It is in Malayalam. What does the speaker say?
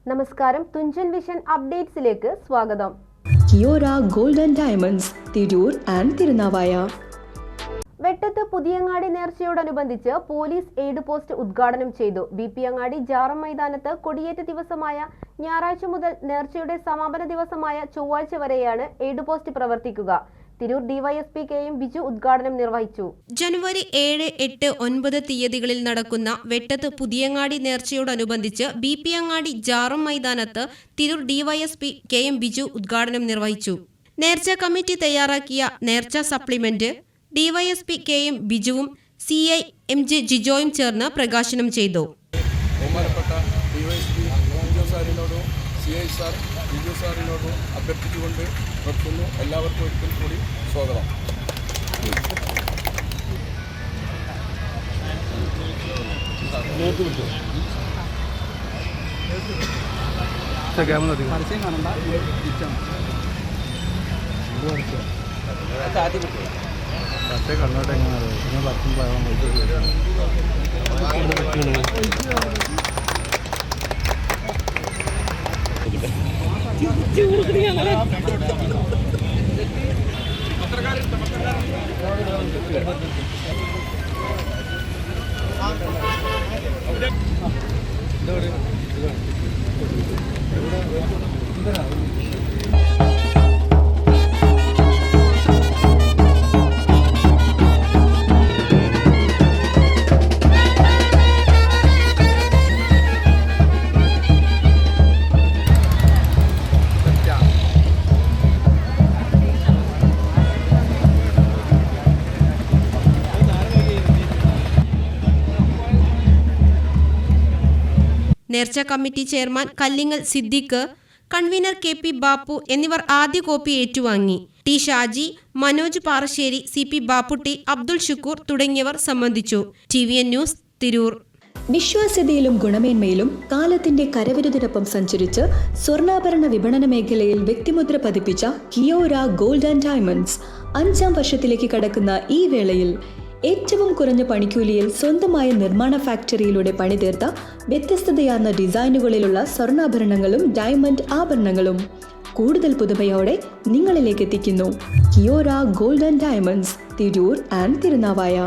നമസ്കാരം, തുഞ്ചൻ വിഷൻ അപ്ഡേറ്റ്സിലേക്ക് സ്വാഗതം. Kiora gold and diamonds, Tirur and Tirunavaya. വെട്ടത്ത് പുതിയങ്ങാടി നേർച്ചയോടനുബന്ധിച്ച് പോലീസ് എയ്ഡ് പോസ്റ്റ് ഉദ്ഘാടനം ചെയ്തു. ബി.പി. ജാറം മൈതാനത്ത് കൊടിയേറ്റ ദിവസമായ ഞായറാഴ്ച മുതൽ നേർച്ചയുടെ സമാപന ദിവസമായ ചൊവ്വാഴ്ച വരെയാണ് എയ്ഡ് പോസ്റ്റ് പ്രവർത്തിക്കുക. Tirur DYSP K M. ബിജു ഉദ്ഘാടനം നിർവഹിച്ചു. ജനുവരി 7, 8, 9 തീയതികളിൽ നടക്കുന്ന വെട്ടത്ത് പുതിയങ്ങാടി നേർച്ചയോടനുബന്ധിച്ച് ബി.പി. ജാറം മൈതാനത്ത് തിരൂർ ഡിവൈഎസ്പി കെ.എം. ബിജു ഉദ്ഘാടനം നിർവഹിച്ചു. നേർച്ച കമ്മിറ്റി തയ്യാറാക്കിയ നേർച്ച സപ്ലിമെന്റ് ഡിവൈഎസ്പി കെ.എം. ബിജുവും CI MJ ജിജോയും ചേർന്ന് പ്രകാശനം ചെയ്തു. സാറിനോടും അഭ്യർത്ഥിച്ചുകൊണ്ട് നിർത്തുന്നു. എല്ലാവർക്കും ഒരിക്കൽ കൂടി സ്വാഗതം. കണ്ണോട്ടെ എങ്ങനെ പത്തും പോയാൽ നേർച്ച committee chairman Kallingal Siddique, convener KP Bapu എന്നിവർ ആദ്യ കോപ്പി ഏറ്റുവാങ്ങി. T ഷാജി, മനോജ് പാറശ്ശേരി, CP ബാപ്പുട്ടി, അബ്ദുൾ ഷുക്കൂർ തുടങ്ങിയവർ സംബന്ധിച്ചു. TVN news, Tirur. വിശ്വാസ്യതയിലും ഗുണമേന്മയിലും കാലത്തിന്റെ കരവിരുതിനൊപ്പം സഞ്ചരിച്ച് സ്വർണ്ണാഭരണ വിപണന മേഖലയിൽ വ്യക്തിമുദ്ര പതിപ്പിച്ച കിയോര ഗോൾഡ് ആൻഡ് ഡയമണ്ട്സ് 5ാം വർഷത്തിലേക്ക് കടക്കുന്ന ഈ വേളയിൽ ഏറ്റവും കുറഞ്ഞ പണിക്കൂലിയിൽ സ്വന്തമായ നിർമ്മാണ ഫാക്ടറിയിലൂടെ പണിതീർത്ത വ്യത്യസ്തതയാർന്ന ഡിസൈനുകളിലുള്ള സ്വർണ്ണാഭരണങ്ങളും ഡയമണ്ട് ആഭരണങ്ങളും കൂടുതൽ പുതുമയോടെ നിങ്ങളിലേക്ക് എത്തിക്കുന്നു. Kiora gold and diamonds, Tirur and Thirunavaya.